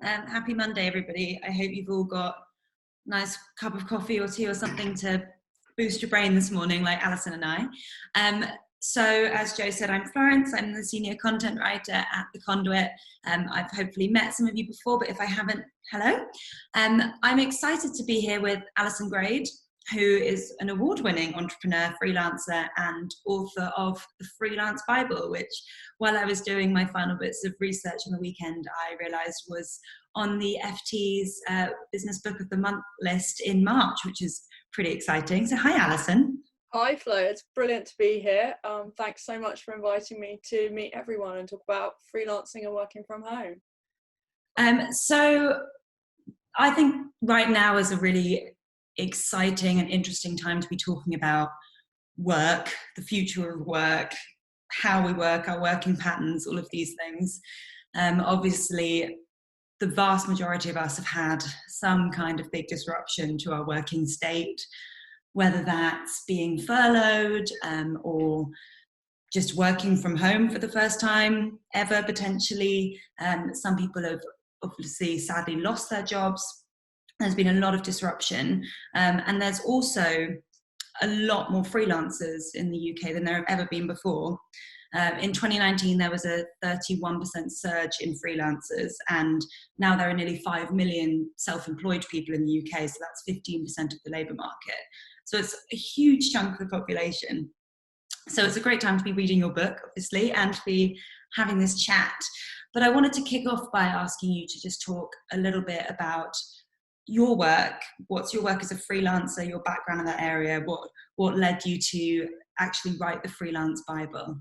Happy Monday, everybody. I hope you've all got a nice cup of coffee or tea or something to boost your brain this morning, like Alison and I. So as Joe said, I'm Florence. I'm the senior content writer at the Conduit. I've hopefully met some of you before, but if I haven't, hello. I'm excited to be here with Alison Grade, who is an award-winning entrepreneur, freelancer, and author of the Freelance Bible, which, while I was doing my final bits of research on the weekend, I realized was on the FT's Business Book of the Month list in March, which is pretty exciting. So hi, Alison. Hi Flo, it's brilliant to be here. Thanks so much for inviting me to meet everyone and talk about freelancing and working from home. So I think right now is a really exciting and interesting time to be talking about work, the future of work, how we work, our working patterns, all of these things. Obviously, the vast majority of us have had some kind of big disruption to our working state, whether that's being furloughed or just working from home for the first time ever, potentially. Some people have obviously sadly lost their jobs. There's been a lot of disruption, and there's also a lot more freelancers in the UK than there have ever been before. In 2019, there was a 31% surge in freelancers, and now there are nearly 5 million self-employed people in the UK, so that's 15% of the labour market. So it's a huge chunk of the population. So it's a great time to be reading your book, obviously, and to be having this chat. But I wanted to kick off by asking you to just talk a little bit about your work. What's your work as a freelancer, your background in that area? What led you to actually write the Freelance Bible?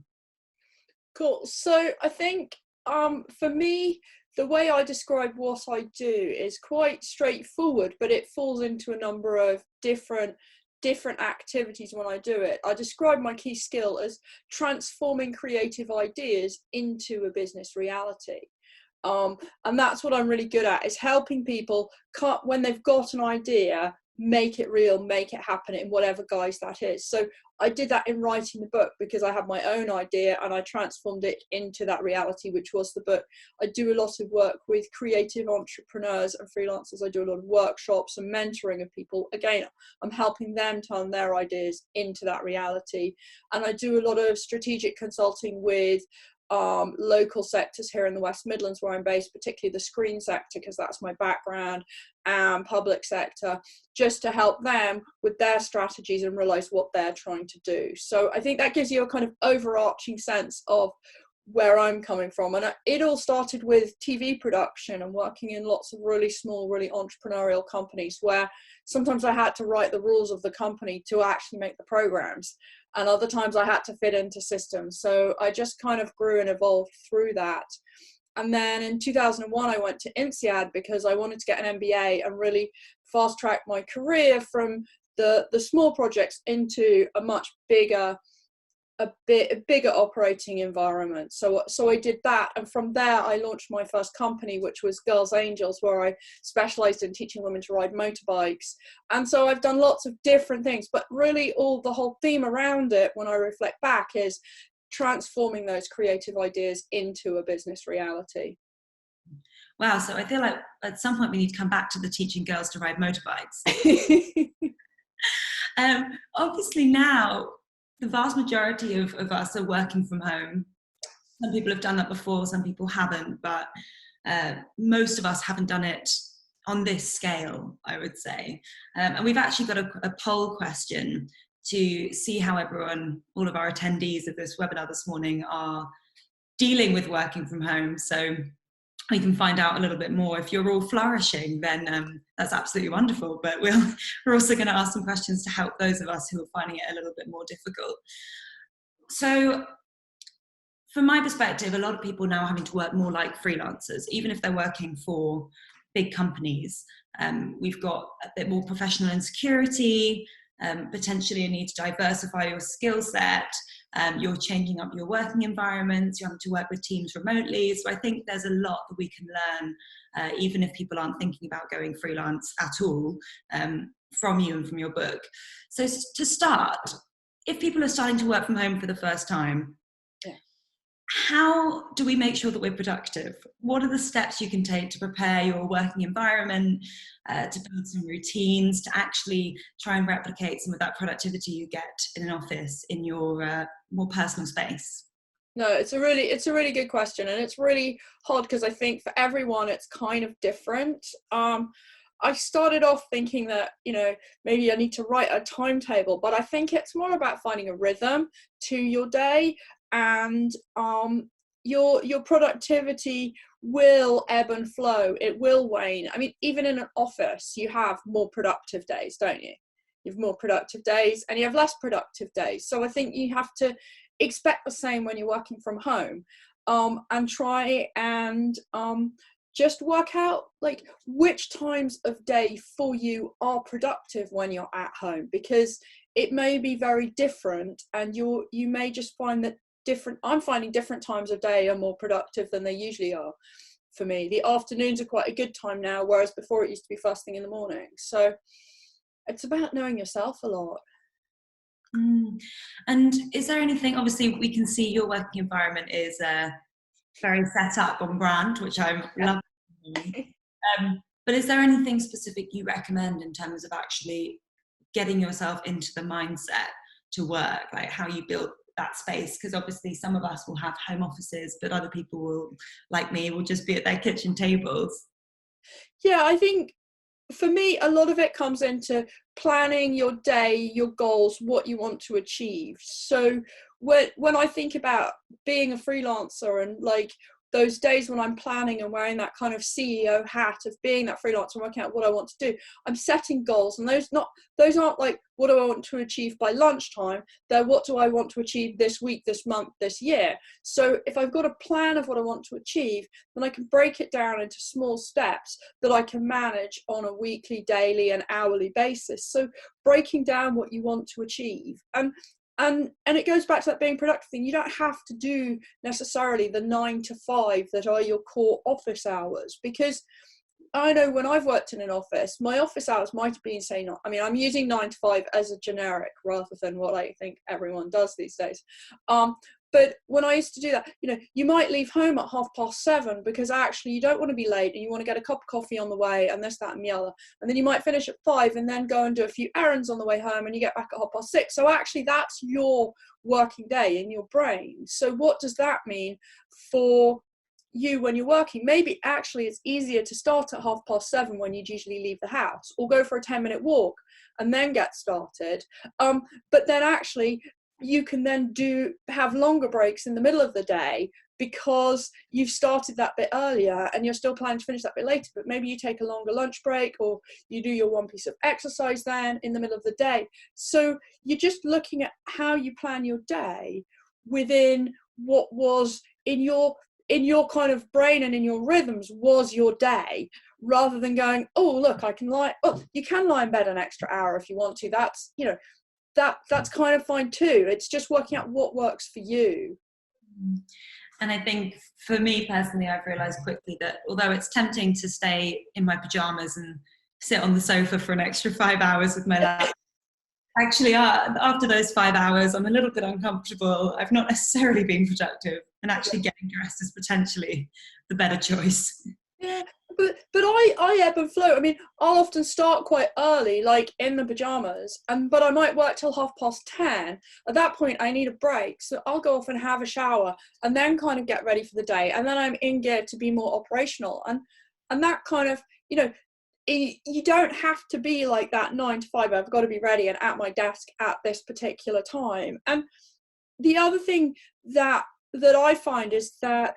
Cool. So I think for me, the way I describe what I do is quite straightforward, but it falls into a number of different activities when I do it. I describe my key skill as transforming creative ideas into a business reality. And that's what I'm really good at, is helping people when they've got an idea, make it real, make it happen in whatever guise that is. So I did that in writing the book because I had my own idea and I transformed it into that reality, which was the book. I do a lot of work with creative entrepreneurs and freelancers. I do a lot of workshops and mentoring of people. Again, I'm helping them turn their ideas into that reality. And I do a lot of strategic consulting with local sectors here in the West Midlands where I'm based, particularly the screen sector, because that's my background, and public sector, just to help them with their strategies and realize what they're trying to do. So I think that gives you a kind of overarching sense of where I'm coming from. And it all started with TV production and working in lots of really small, really entrepreneurial companies where sometimes I had to write the rules of the company to actually make the programs, and other times I had to fit into systems. So I just kind of grew and evolved through that. And then in 2001, I went to INSEAD because I wanted to get an MBA and really fast track my career from the small projects into a much bigger operating environment. So I did that, and from there I launched my first company, which was Girls Angels, where I specialized in teaching women to ride motorbikes. And so I've done lots of different things, but really the whole theme around it, when I reflect back, is transforming those creative ideas into a business reality. Wow, so I feel like at some point we need to come back to the teaching girls to ride motorbikes. Obviously now the vast majority of us are working from home. Some people have done that before, some people haven't, but most of us haven't done it on this scale, I would say. And we've actually got a poll question to see how all of our attendees of this webinar this morning are dealing with working from home. So we can find out a little bit more. If you're all flourishing, then that's absolutely wonderful. But we're also going to ask some questions to help those of us who are finding it a little bit more difficult. So from my perspective, a lot of people now are having to work more like freelancers, even if they're working for big companies. We've got a bit more professional insecurity, potentially a need to diversify your skill set. You're changing up your working environments, you're having to work with teams remotely. So I think there's a lot that we can learn, even if people aren't thinking about going freelance at all, from you and from your book. So to start, if people are starting to work from home for the first time, how do we make sure that we're productive? What are the steps you can take to prepare your working environment, to build some routines, to actually try and replicate some of that productivity you get in an office in your more personal space? No, it's a really good question, and it's really hard because I think for everyone it's kind of different. I started off thinking that, maybe I need to write a timetable, but I think it's more about finding a rhythm to your day, and your productivity will ebb and flow. It will wane. I mean, even in an office, you have more productive days, don't you? You have more productive days and you have less productive days. So I think you have to expect the same when you're working from home, and try and just work out like which times of day for you are productive when you're at home, because it may be very different, and you may just find that I'm finding different times of day are more productive than they usually are. For me, the afternoons are quite a good time now, whereas before it used to be first thing in the morning. So it's about knowing yourself a lot. And is there anything, obviously we can see your working environment is very set up on brand, which I'm loving. But is there anything specific you recommend in terms of actually getting yourself into the mindset to work, like how you build that space? Because obviously some of us will have home offices, but other people will, like me, will just be at their kitchen tables. Yeah, I think for me, a lot of it comes into planning your day, your goals, what you want to achieve. So when I think about being a freelancer and like those days when I'm planning and wearing that kind of CEO hat of being that freelancer and working out what I want to do, I'm setting goals, and those aren't like what do I want to achieve by lunchtime. They're what do I want to achieve this week, this month, this year. So if I've got a plan of what I want to achieve, then I can break it down into small steps that I can manage on a weekly, daily, and hourly basis. So breaking down what you want to achieve, and it goes back to that being productive thing. You don't have to do necessarily the 9 to 5 that are your core office hours, because I know when I've worked in an office, my office hours might have been, say, not, I mean, I'm using 9 to 5 as a generic rather than what I think everyone does these days. But when I used to do that, you might leave home at 7:30 because actually you don't want to be late and you want to get a cup of coffee on the way and this, that, and the other. And then you might finish at 5 and then go and do a few errands on the way home and you get back at 6:30. So actually that's your working day in your brain. So what does that mean for you when you're working? Maybe actually it's easier to start at 7:30 when you usually leave the house, or go for a 10-minute walk and then get started. But then actually you can then have longer breaks in the middle of the day because you've started that bit earlier and you're still planning to finish that bit later, but maybe you take a longer lunch break or you do your one piece of exercise then in the middle of the day. So you're just looking at how you plan your day within what was in your kind of brain and in your rhythms was your day, rather than going, oh look, I can lie. Oh, you can lie in bed an extra hour if you want to. That's that's kind of fine too. It's just working out what works for you. And I think for me personally, I've realized quickly that although it's tempting to stay in my pajamas and sit on the sofa for an extra 5 hours with my laptop, actually after those 5 hours I'm a little bit uncomfortable. I've not necessarily been productive, and actually getting dressed is potentially the better choice. Yeah, but I ebb and flow. I mean, I'll often start quite early, like in the pajamas, but I might work till 10:30. At that point, I need a break, so I'll go off and have a shower, and then kind of get ready for the day, and then I'm in gear to be more operational, and that kind of, you don't have to be like that 9 to 5. I've got to be ready and at my desk at this particular time. And the other thing that I find is that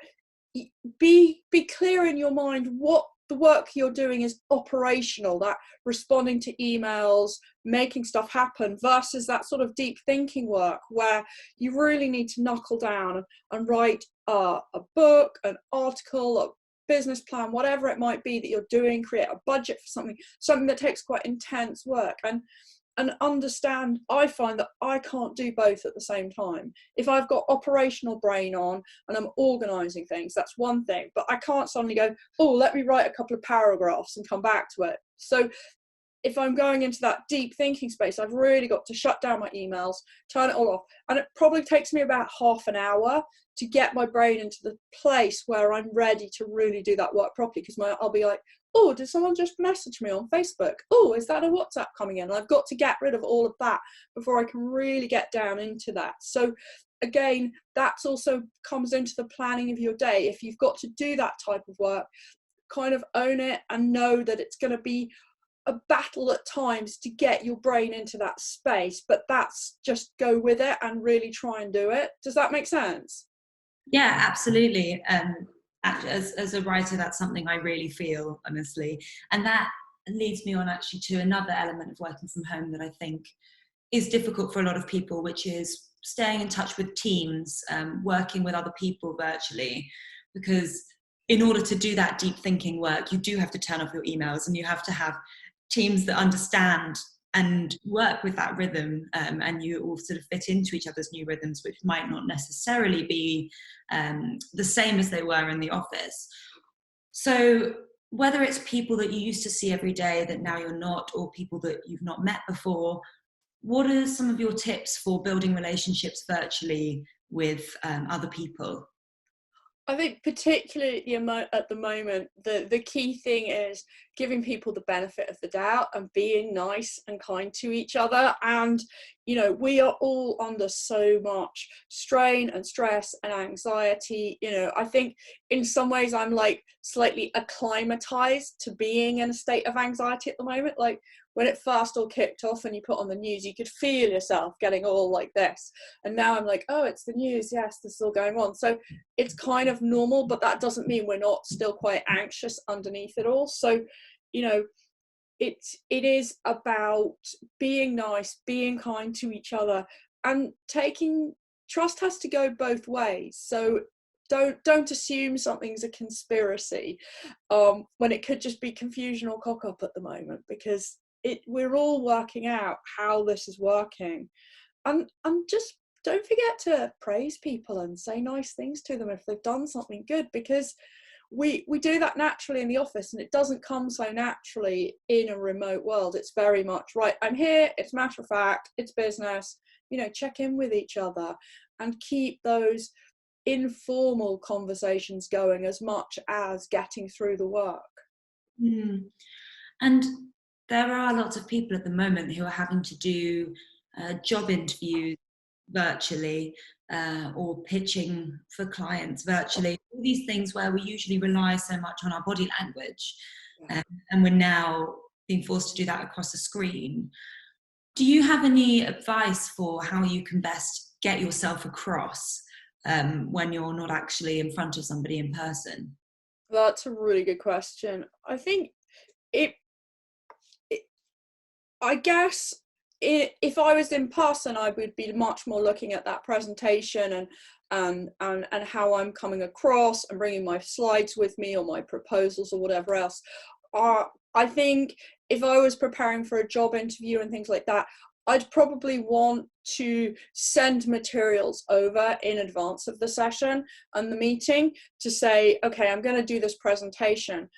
be clear in your mind what the work you're doing is operational, that responding to emails, making stuff happen, versus that sort of deep thinking work where you really need to knuckle down and write a book, an article, a business plan, whatever it might be that you're doing, create a budget for something that takes quite intense work. And understand, I find that I can't do both at the same time. If I've got operational brain on and I'm organizing things, that's one thing, but I can't suddenly go, oh, let me write a couple of paragraphs and come back to it. So if I'm going into that deep thinking space, I've really got to shut down my emails, turn it all off. And it probably takes me about half an hour to get my brain into the place where I'm ready to really do that work properly. Because I'll be like, oh, did someone just message me on Facebook? Oh, is that a WhatsApp coming in? And I've got to get rid of all of that before I can really get down into that. So again, that's also comes into the planning of your day. If you've got to do that type of work, kind of own it and know that it's going to be a battle at times to get your brain into that space, but that's just go with it and really try and do it. Does that make sense? Yeah, absolutely. As a writer, that's something I really feel, honestly. And that leads me on actually to another element of working from home that I think is difficult for a lot of people, which is staying in touch with teams, working with other people virtually, because in order to do that deep thinking work, you do have to turn off your emails and you have to have teams that understand and work with that rhythm, and you all sort of fit into each other's new rhythms, which might not necessarily be the same as they were in the office. So whether it's people that you used to see every day that now you're not, or people that you've not met before, what are some of your tips for building relationships virtually with other people? I think particularly at the moment, the key thing is giving people the benefit of the doubt and being nice and kind to each other. And, you know, we are all under so much strain and stress and anxiety. You know, I think in some ways I'm like slightly acclimatized to being in a state of anxiety at the moment. Like when it first all kicked off and you put on the news, you could feel yourself getting all like this. And now I'm like, oh, it's the news. Yes, this is all going on. So it's kind of normal, but that doesn't mean we're not still quite anxious underneath it all. So, you know, it is about being nice, being kind to each other, and trust has to go both ways. So don't assume something's a conspiracy when it could just be confusion or cock up at the moment, because we're all working out how this is working. And just don't forget to praise people and say nice things to them if they've done something good, because we do that naturally in the office, and it doesn't come so naturally in a remote world. It's very much, right, I'm here, it's matter of fact, it's business, you know, check in with each other and keep those informal conversations going as much as getting through the work. Mm. And there are lots of people at the moment who are having to do job interviews virtually, or pitching for clients virtually. All these things where we usually rely so much on our body language, and we're now being forced to do that across a screen. Do you have any advice for how you can best get yourself across when you're not actually in front of somebody in person? That's a really good question. I think I guess if I was in person, I would be much more looking at that presentation and how I'm coming across and bringing my slides with me or my proposals or whatever else. I think if I was preparing for a job interview and things like that, I'd probably want to send materials over in advance of the session and the meeting to say, okay, I'm going to do this presentation.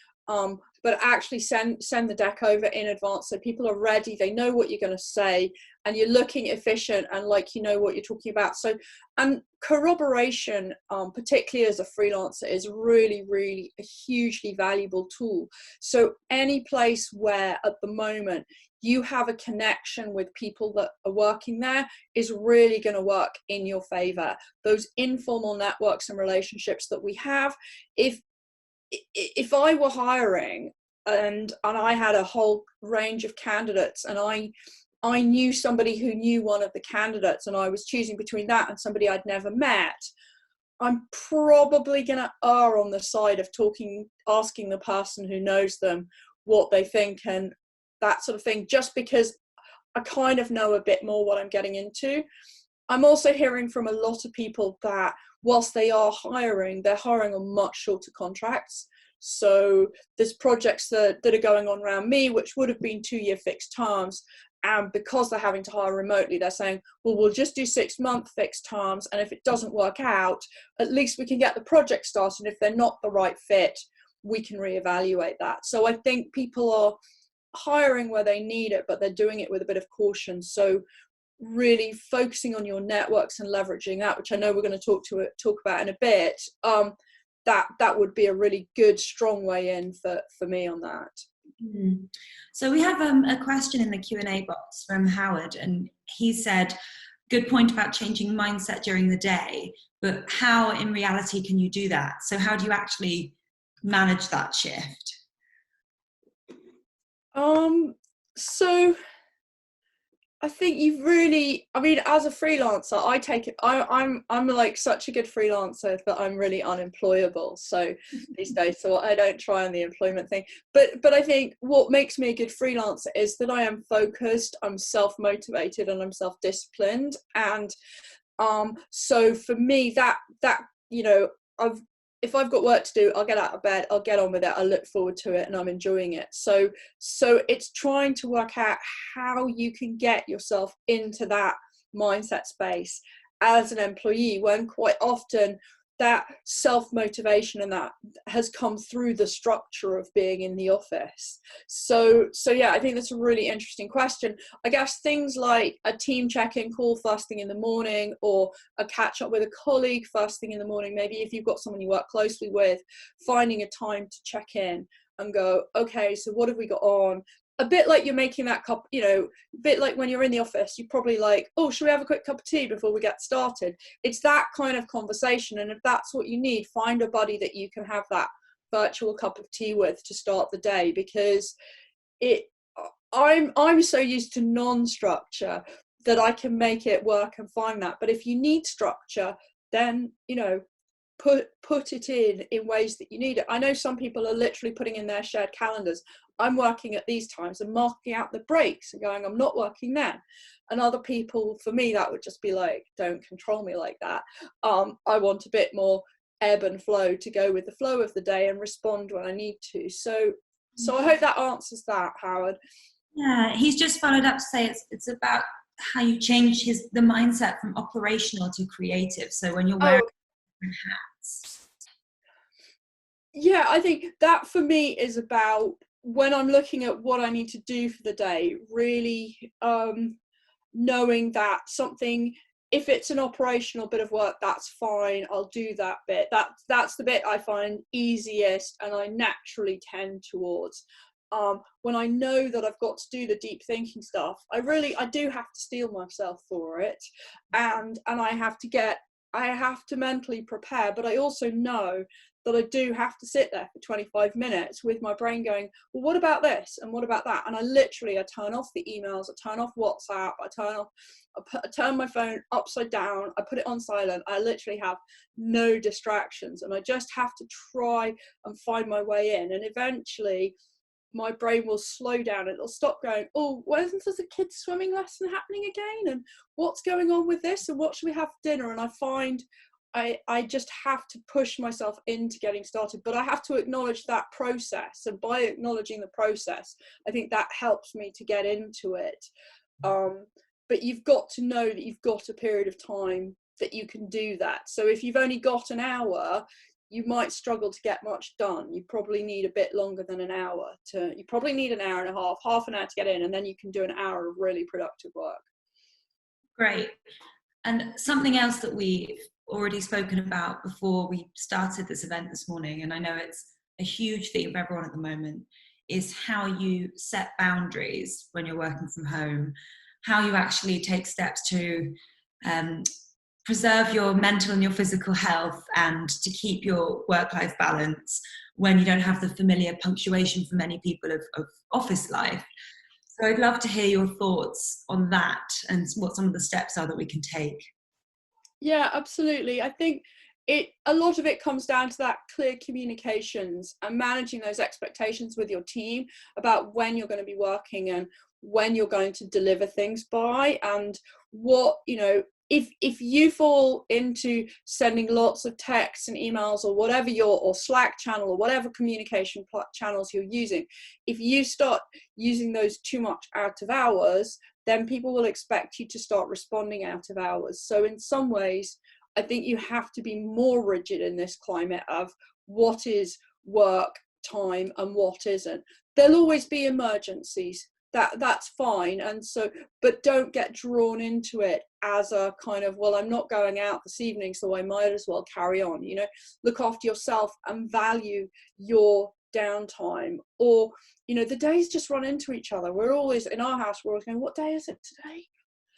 But actually send the deck over in advance so people are ready, they know what you're going to say, and you're looking efficient and like you know what you're talking about. So, and corroboration, particularly as a freelancer, is really, really a hugely valuable tool. So any place where at the moment you have a connection with people that are working there is really going to work in your favor. Those informal networks and relationships that we have, if I were hiring and I had a whole range of candidates and I knew somebody who knew one of the candidates and I was choosing between that and somebody I'd never met, I'm probably going to err on the side of asking the person who knows them what they think and that sort of thing, just because I kind of know a bit more what I'm getting into. I'm also hearing from a lot of people that whilst they are hiring, they're hiring on much shorter contracts. So there's projects that are going on around me, which would have been 2-year fixed terms. And because they're having to hire remotely, they're saying, well, we'll just do 6-month fixed terms. And if it doesn't work out, at least we can get the project started. And if they're not the right fit, we can reevaluate that. So I think people are hiring where they need it, but they're doing it with a bit of caution. So really focusing on your networks and leveraging that, which I know we're going to talk about in a bit, that would be a really good, strong way in for me on that. So we have a question in the Q&A box from Howard, and he said, good point about changing mindset during the day, but how in reality can you do that? So how do you actually manage that shift? So I think you've really, I mean, as a freelancer, I'm like such a good freelancer that I'm really unemployable. So these days, so I don't try on the employment thing. But I think what makes me a good freelancer is that I am focused, I'm self-motivated, and I'm self-disciplined. And so for me, that you know, if I've got work to do, I'll get out of bed, I'll get on with it, I look forward to it, and I'm enjoying it. So it's trying to work out how you can get yourself into that mindset space as an employee, when quite often that self-motivation and that has come through the structure of being in the office. So yeah, I think that's a really interesting question. I guess things like a team check-in call first thing in the morning, or a catch up with a colleague first thing in the morning, maybe if you've got someone you work closely with, finding a time to check in and go, okay, so what have we got on? A bit like you're making that cup, you know, a bit like when you're in the office, you probably like, oh, should we have a quick cup of tea before we get started? It's that kind of conversation. And if that's what you need, find a buddy that you can have that virtual cup of tea with to start the day, because I'm so used to non-structure that I can make it work and find that. But if you need structure, then, you know, put it in ways that you need it. I know some people are literally putting in their shared calendars, I'm working at these times, and marking out the breaks and going, I'm not working then. And other people, for me, that would just be like, don't control me like that. I want a bit more ebb and flow to go with the flow of the day and respond when I need to. So I hope that answers that, Howard. Yeah, he's just followed up to say it's about how you change the mindset from operational to creative. So when you're wearing different hats. Yeah, I think that for me is about when I'm looking at what I need to do for the day, really knowing that something, if it's an operational bit of work, that's fine, I'll do that bit. That's the bit I find easiest and I naturally tend towards. When I know that I've got to do the deep thinking stuff, I do have to steel myself for it, and I have to mentally prepare, but I also know that I do have to sit there for 25 minutes with my brain going, well, what about this? And what about that? And I turn off the emails, I turn off WhatsApp, I turn my phone upside down, I put it on silent. I literally have no distractions, and I just have to try and find my way in. And eventually my brain will slow down, and it'll stop going, oh, when's the kids' swimming lesson happening again? And what's going on with this? And what should we have for dinner? And I find I just have to push myself into getting started, but I have to acknowledge that process. And by acknowledging the process, I think that helps me to get into it. But you've got to know that you've got a period of time that you can do that. So if you've only got an hour, you might struggle to get much done. You probably need a bit longer than an hour you probably need an hour and a half an hour to get in, and then you can do an hour of really productive work. Great. And something else that we've already spoken about before we started this event this morning, and I know it's a huge theme for everyone at the moment, is how you set boundaries when you're working from home, how you actually take steps to preserve your mental and your physical health, and to keep your work-life balance when you don't have the familiar punctuation for many people of office life. So I'd love to hear your thoughts on that and what some of the steps are that we can take. Yeah, absolutely. I think a lot of it comes down to that clear communications and managing those expectations with your team about when you're going to be working and when you're going to deliver things by, and what, you know, if you fall into sending lots of texts and emails or whatever or Slack channel or whatever communication channels you're using, if you start using those too much out of hours, then people will expect you to start responding out of hours. So in some ways, I think you have to be more rigid in this climate of what is work time and what isn't. there'll always be emergencies. That's fine. And so, but don't get drawn into it as a kind of, well, I'm not going out this evening, so I might as well carry on. You know, look after yourself and value your downtime. Or, you know, the days just run into each other. We're always in our house, we're always going, what day is it today?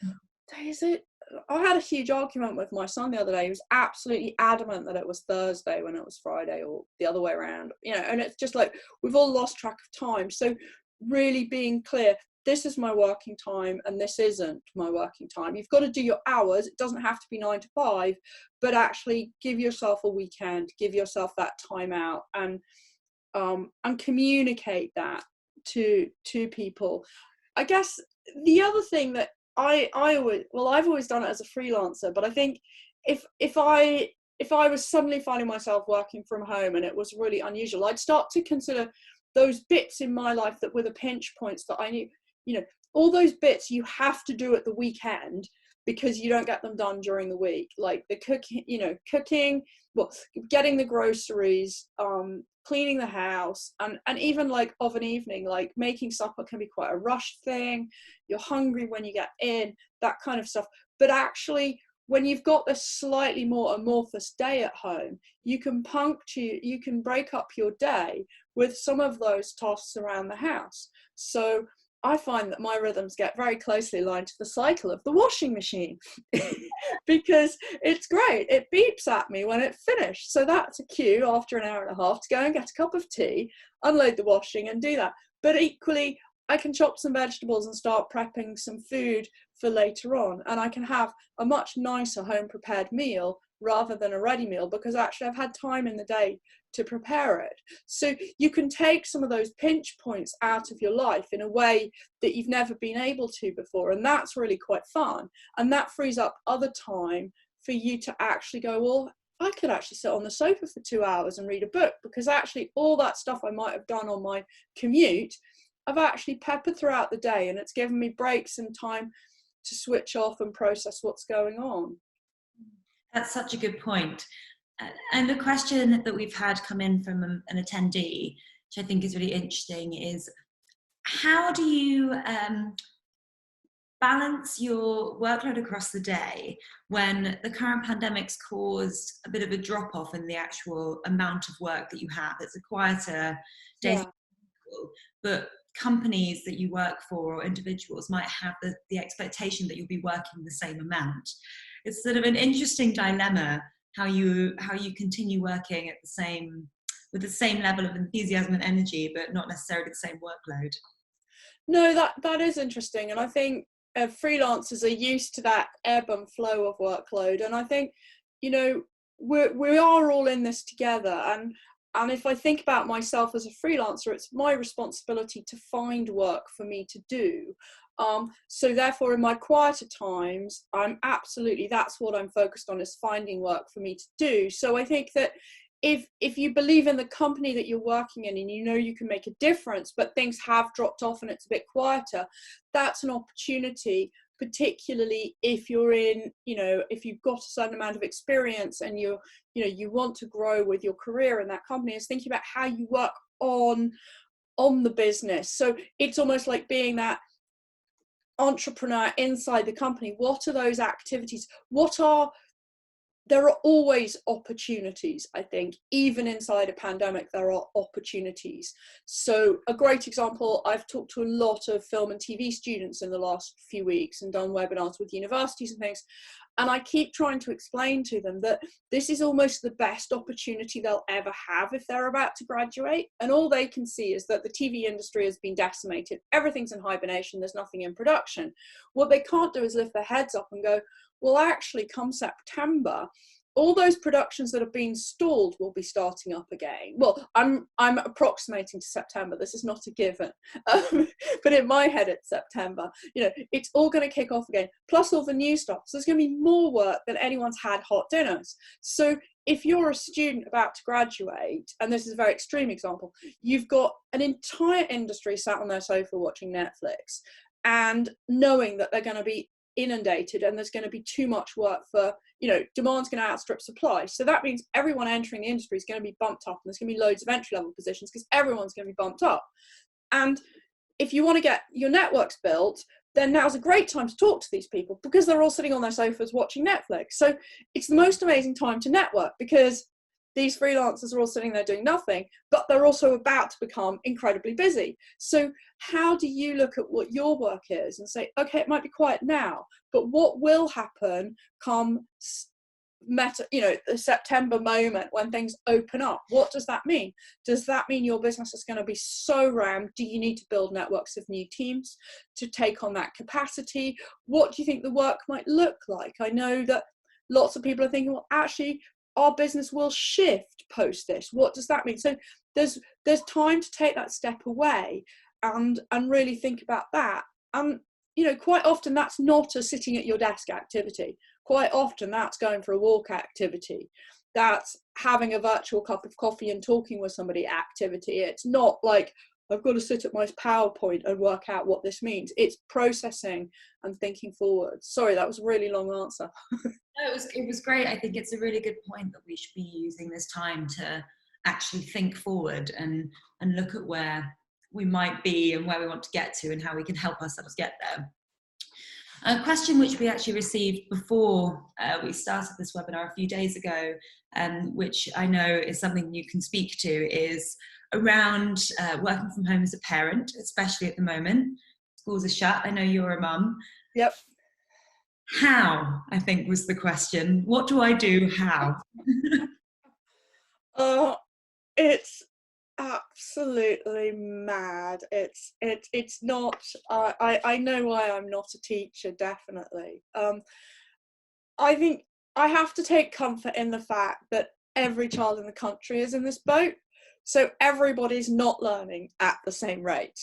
What day is it? I had a huge argument with my son the other day. He was absolutely adamant that it was Thursday when it was Friday, or the other way around, you know. And it's just like, we've all lost track of time. So really being clear, this is my working time and this isn't my working time. You've got to do your hours. It doesn't have to be 9 to 5, but actually give yourself a weekend, give yourself that time out, and communicate that to people. I guess the other thing that I've always done it as a freelancer, but I think if I was suddenly finding myself working from home and it was really unusual, I'd start to consider those bits in my life that were the pinch points that I knew, you know, all those bits you have to do at the weekend because you don't get them done during the week, like the cooking, well, getting the groceries, cleaning the house, and even like of an evening, like making supper can be quite a rushed thing. You're hungry when you get in, that kind of stuff. But actually, when you've got this slightly more amorphous day at home, you can break up your day with some of those tasks around the house. So I find that my rhythms get very closely aligned to the cycle of the washing machine because it's great. It beeps at me when it's finished. So that's a cue after an hour and a half to go and get a cup of tea, unload the washing and do that. But equally, I can chop some vegetables and start prepping some food for later on. And I can have a much nicer home prepared meal rather than a ready meal because actually I've had time in the day to prepare it. So you can take some of those pinch points out of your life in a way that you've never been able to before. And that's really quite fun. And that frees up other time for you to actually go, well, I could actually sit on the sofa for 2 hours and read a book, because actually all that stuff I might have done on my commute, I've actually peppered throughout the day, and it's given me breaks and time to switch off and process what's going on. That's such a good point. And the question that we've had come in from an attendee, which I think is really interesting, is how do you balance your workload across the day when the current pandemic's caused a bit of a drop-off in the actual amount of work that you have? It's a quieter day, Yeah. but companies that you work for or individuals might have the expectation that you'll be working the same amount. It's sort of an interesting dilemma how you continue working with the same level of enthusiasm and energy, but not necessarily the same workload. No, that is interesting, and I think freelancers are used to that ebb and flow of workload. And I think, you know, we are all in this together, and if I think about myself as a freelancer, it's my responsibility to find work for me to do. So therefore, in my quieter times, that's what I'm focused on, is finding work for me to do. So I think that if you believe in the company that you're working in and you know you can make a difference, but things have dropped off and it's a bit quieter, that's an opportunity, particularly if you're in, you know, if you've got a certain amount of experience and you want to grow with your career in that company, is thinking about how you work on the business. So it's almost like being that entrepreneur inside the company. What are those activities? There are always opportunities, I think. Even inside a pandemic, there are opportunities. So a great example, I've talked to a lot of film and TV students in the last few weeks and done webinars with universities and things. And I keep trying to explain to them that this is almost the best opportunity they'll ever have if they're about to graduate. And all they can see is that the TV industry has been decimated. Everything's in hibernation. There's nothing in production. What they can't do is lift their heads up and go, well, actually, come September, all those productions that have been stalled will be starting up again. Well, I'm approximating to September. This is not a given, but in my head, it's September. You know, it's all going to kick off again. Plus all the new stuff. So there's going to be more work than anyone's had hot dinners. So if you're a student about to graduate, and this is a very extreme example, you've got an entire industry sat on their sofa watching Netflix and knowing that they're going to be inundated and there's going to be too much work for, you know, demand's going to outstrip supply. So that means everyone entering the industry is going to be bumped up, and there's going to be loads of entry level positions because everyone's going to be bumped up. And if you want to get your networks built, then now's a great time to talk to these people because they're all sitting on their sofas watching Netflix. So it's the most amazing time to network because these freelancers are all sitting there doing nothing, but they're also about to become incredibly busy. So how do you look at what your work is and say, okay, it might be quiet now, but what will happen come the September moment when things open up? What does that mean? Does that mean your business is going to be so rammed? Do you need to build networks of new teams to take on that capacity? What do you think the work might look like? I know that lots of people are thinking, well, actually, our business will shift post this. What does that mean? So there's time to take that step away and really think about that. Quite often that's not a sitting at your desk activity. Quite often that's going for a walk activity. That's having a virtual cup of coffee and talking with somebody activity. It's not like I've got to sit at my PowerPoint and work out what this means. It's processing and thinking forward. Sorry, that was a really long answer. No, it was great. I think it's a really good point that we should be using this time to actually think forward and look at where we might be and where we want to get to and how we can help ourselves get there. A question which we actually received before we started this webinar a few days ago, which I know is something you can speak to, is around working from home as a parent, especially at the moment. Schools are shut. I know you're a mum. Yep. How, I think, was the question. What do I do? How? It's absolutely mad. It's not. I know why I'm not a teacher. Definitely. I think I have to take comfort in the fact that every child in the country is in this boat. So everybody's not learning at the same rate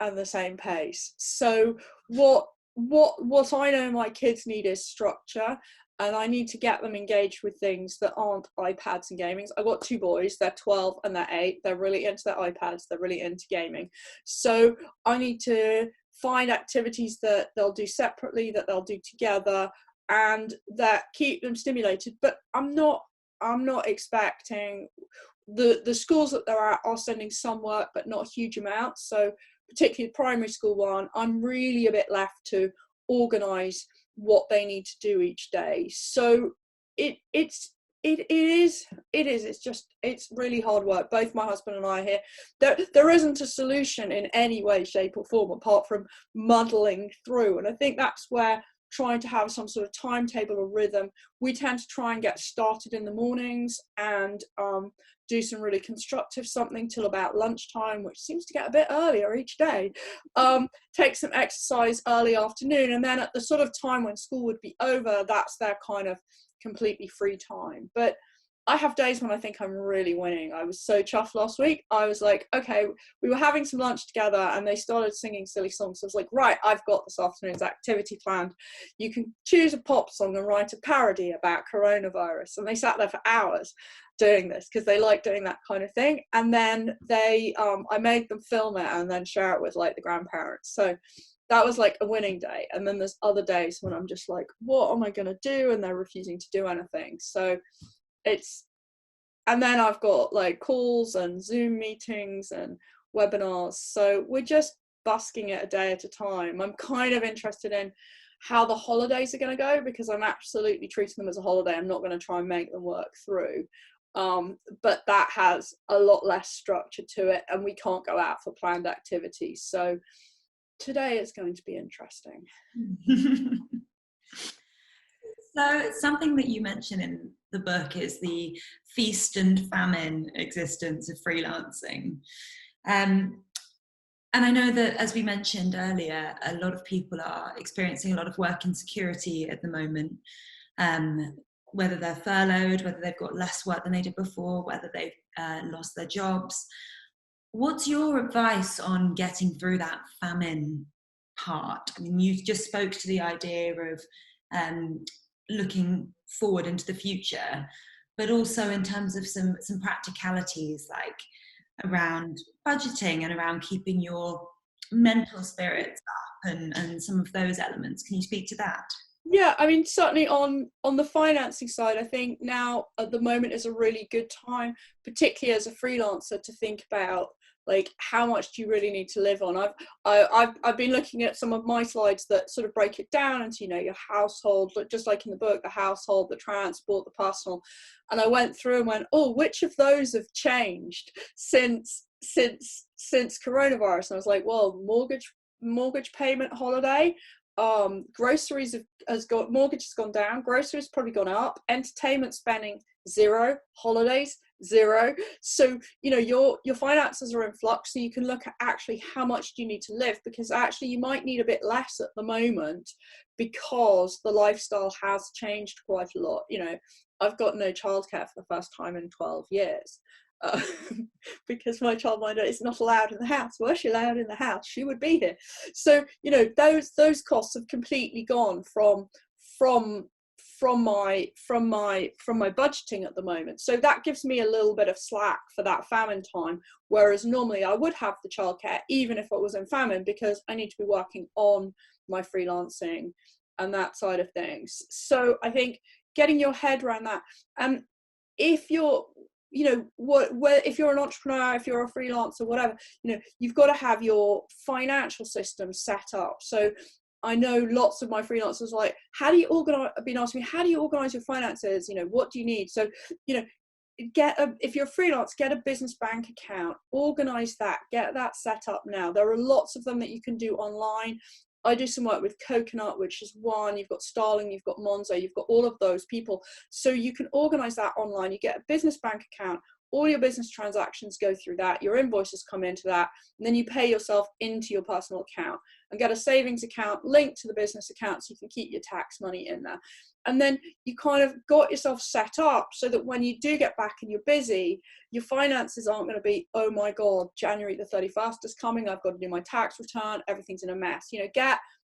and the same pace. So what I know my kids need is structure, and I need to get them engaged with things that aren't iPads and gaming. I've got 2 boys, they're 12 and they're 8. They're really into their iPads, they're really into gaming. So I need to find activities that they'll do separately, that they'll do together, and that keep them stimulated. But I'm not expecting the schools that they're at are sending some work, but not huge amounts. So particularly primary school one, I'm really a bit left to organise what they need to do each day. So it's really hard work. Both my husband and I are here. There isn't a solution in any way, shape or form apart from muddling through. And I think that's where trying to have some sort of timetable or rhythm, we tend to try and get started in the mornings and do some really constructive something till about lunchtime, which seems to get a bit earlier each day. Take some exercise early afternoon, and then at the sort of time when school would be over, that's their kind of completely free time. But I have days when I think I'm really winning. I was so chuffed last week. I was like, okay, we were having some lunch together and they started singing silly songs. So I was like, right, I've got this afternoon's activity planned. You can choose a pop song and write a parody about coronavirus. And they sat there for hours doing this because they like doing that kind of thing. And then I made them film it and then share it with like the grandparents. So that was like a winning day. And then there's other days when I'm just like, what am I going to do? And they're refusing to do anything. So and then I've got like calls and Zoom meetings and webinars. So we're just busking it a day at a time. I'm kind of interested in how the holidays are going to go because I'm absolutely treating them as a holiday. I'm not going to try and make them work through. But that has a lot less structure to it and we can't go out for planned activities. So today is going to be interesting. So something that you mention in the book is the feast and famine existence of freelancing. And I know that, as we mentioned earlier, a lot of people are experiencing a lot of work insecurity at the moment, whether they're furloughed, whether they've got less work than they did before, whether they've lost their jobs. What's your advice on getting through that famine part? I mean, you just spoke to the idea of looking forward into the future, but also in terms of some practicalities like around budgeting and around keeping your mental spirits up and some of those elements. Can you speak to that? Yeah, I mean, certainly on the financing side, I think now at the moment is a really good time, particularly as a freelancer, to think about like, how much do you really need to live on? I've been looking at some of my slides that sort of break it down into, you know, your household, just like in the book, the household, the transport, the personal. And I went through and went, oh, which of those have changed since coronavirus? And I was like, well, mortgage payment, holiday, groceries mortgage has gone down, groceries probably gone up, entertainment spending 0, holidays 0. So, you know, your finances are in flux, so you can look at actually how much do you need to live, because actually you might need a bit less at the moment because the lifestyle has changed quite a lot. You know, I've got no childcare for the first time in 12 years. Because my childminder is not allowed in the house. Were she allowed in the house, she would be here. So, you know, those costs have completely gone from my budgeting at the moment. So that gives me a little bit of slack for that famine time, whereas normally I would have the childcare even if I was in famine, because I need to be working on my freelancing and that side of things. So I think getting your head around that, if you're, you know, if you're an entrepreneur, if you're a freelancer, whatever, you know, you've got to have your financial system set up. So I know lots of my freelancers are like, how do you organize, been asking me, how do you organize your finances? You know, what do you need? So, you know, if you're freelance, get a business bank account, organize that, get that set up now. There are lots of them that you can do online. I do some work with Coconut, which is one. You've got Starling, you've got Monzo, you've got all of those people. So you can organize that online. You get a business bank account. All your business transactions go through that. Your invoices come into that. And then you pay yourself into your personal account and get a savings account linked to the business account so you can keep your tax money in there. And then you kind of got yourself set up so that when you do get back and you're busy, your finances aren't going to be, oh my God, January the 31st is coming, I've got to do my tax return, everything's in a mess. You know,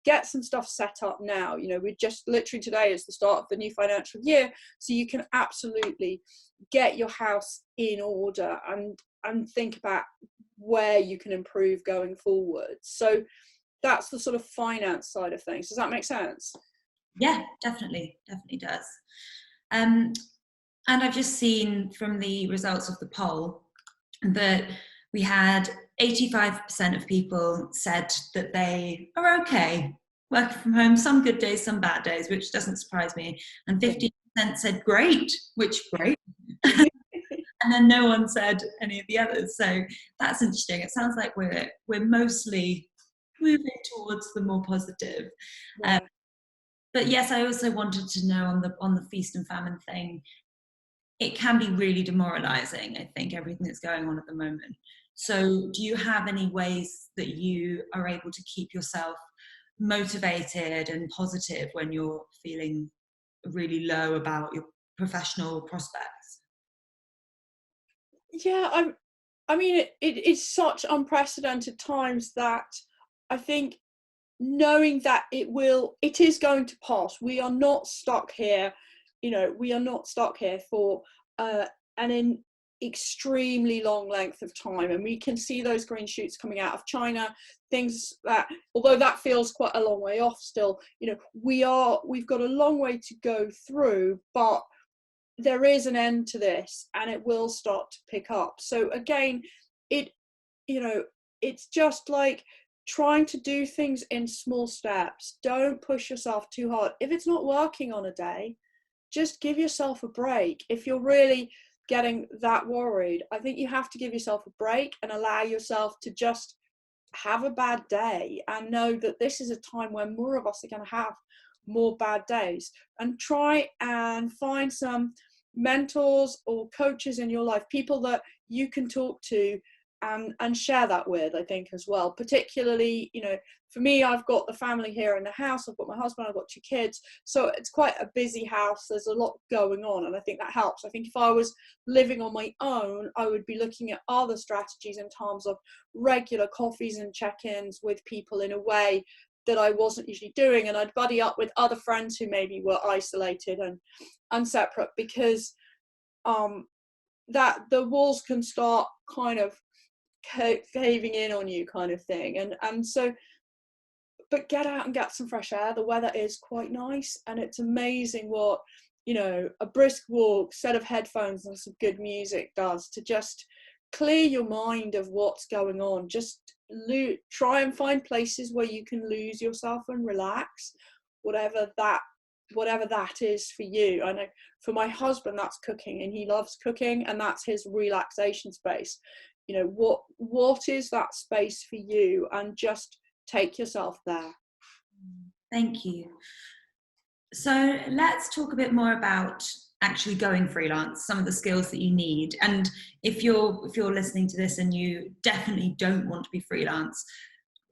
get some stuff set up now. You know, we just literally today is the start of the new financial year, so you can absolutely get your house in order and think about where you can improve going forward. So that's the sort of finance side of things. Does that make sense? Yeah, definitely does. And I've just seen from the results of the poll that we had 85% of people said that they are okay working from home, some good days, some bad days, which doesn't surprise me. And 15% said great, which great. And then no one said any of the others. So that's interesting. It sounds like we're mostly moving towards the more positive. Yeah. But yes, I also wanted to know on the feast and famine thing, it can be really demoralizing, I think, everything that's going on at the moment. So do you have any ways that you are able to keep yourself motivated and positive when you're feeling really low about your professional prospects? Yeah, I mean, it's such unprecedented times that I think knowing that it is going to pass. We are not stuck here, you know, we are not stuck here for an extremely long length of time. And we can see those green shoots coming out of China, things that, although that feels quite a long way off still, you know, we've got a long way to go through, but there is an end to this and it will start to pick up. So again, you know, it's just like trying to do things in small steps. Don't push yourself too hard. If it's not working on a day, just give yourself a break. If you're really getting that worried, I think you have to give yourself a break and allow yourself to just have a bad day and know that this is a time when more of us are going to have more bad days, and try and find some mentors or coaches in your life, people that you can talk to and share that with, I think, as well. Particularly, you know, for me, I've got the family here in the house, I've got my husband, I've got 2 kids, so it's quite a busy house, there's a lot going on, and I think that helps. I think if I was living on my own, I would be looking at other strategies in terms of regular coffees and check-ins with people in a way that I wasn't usually doing, and I'd buddy up with other friends who maybe were isolated and separate, because that the walls can start kind of caving in on you, kind of thing. And so, but get out and get some fresh air. The weather is quite nice, and it's amazing what, you know, a brisk walk, set of headphones and some good music does to just clear your mind of what's going on. Just try and find places where you can lose yourself and relax, whatever that is for you. I know for my husband that's cooking, and he loves cooking, and that's his relaxation space. You know, what is that space for you, and just take yourself there. Thank you. So let's talk a bit more about actually going freelance, some of the skills that you need. And if you're listening to this and you definitely don't want to be freelance,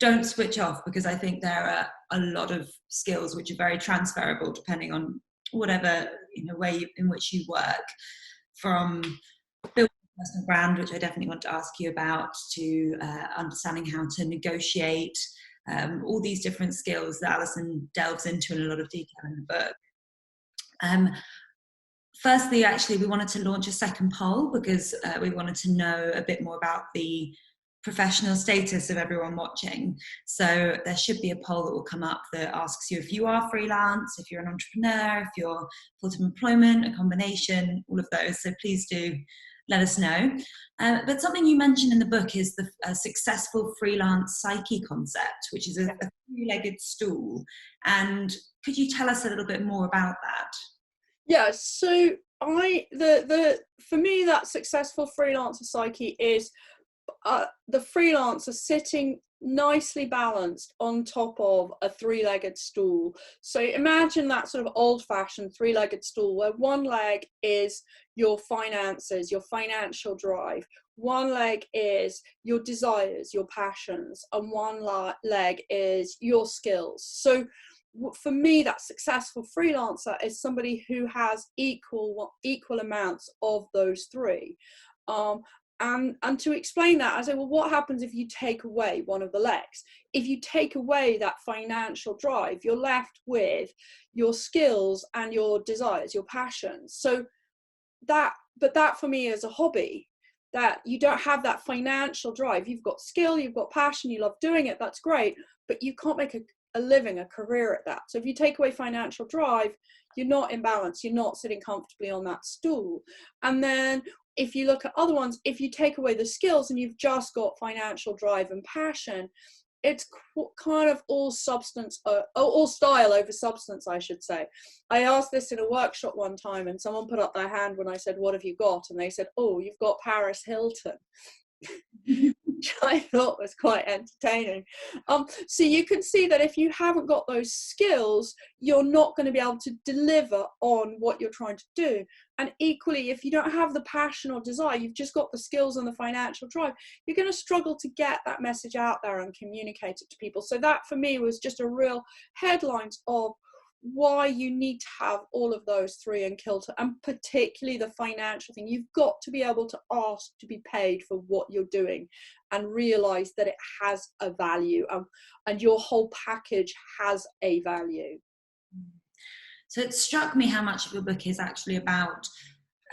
don't switch off, because I think there are a lot of skills which are very transferable depending on whatever way in which you work, from building a personal brand, which I definitely want to ask you about, to understanding how to negotiate, all these different skills that Alison delves into in a lot of detail in the book. Firstly, actually, we wanted to launch a second poll because we wanted to know a bit more about the professional status of everyone watching. So there should be a poll that will come up that asks you if you are freelance, if you're an entrepreneur, if you're full-time employment, a combination, all of those. So please do let us know. But something you mentioned in the book is the successful freelance psyche concept, which is a three-legged stool. And could you tell us a little bit more about that? Yeah, so for me, that successful freelancer psyche is the freelancer sitting nicely balanced on top of a three-legged stool. So imagine that sort of old-fashioned three-legged stool where one leg is your finances, your financial drive, one leg is your desires, your passions, and one leg is your skills. So for me, that successful freelancer is somebody who has equal amounts of those three. And to explain that, I say, well, what happens if you take away one of the legs? If you take away that financial drive, you're left with your skills and your desires, your passions. So that for me is a hobby, that you don't have that financial drive. You've got skill, you've got passion, you love doing it, that's great, but you can't make a living, a career at that. So if you take away financial drive, you're not in balance, you're not sitting comfortably on that stool. And then if you look at other ones, if you take away the skills and you've just got financial drive and passion, it's kind of all substance, all style over substance, I should say. I asked this in a workshop one time, and someone put up their hand when I said, "What have you got?" And they said, "Oh, you've got Paris Hilton." Which I thought was quite entertaining. So you can see that if you haven't got those skills, you're not going to be able to deliver on what you're trying to do. And equally, if you don't have the passion or desire, you've just got the skills and the financial drive, you're going to struggle to get that message out there and communicate it to people. So that for me was just a real headlines of why you need to have all of those three in kilter, and particularly the financial thing. You've got to be able to ask to be paid for what you're doing and realize that it has a value, and your whole package has a value. So it struck me how much of your book is actually about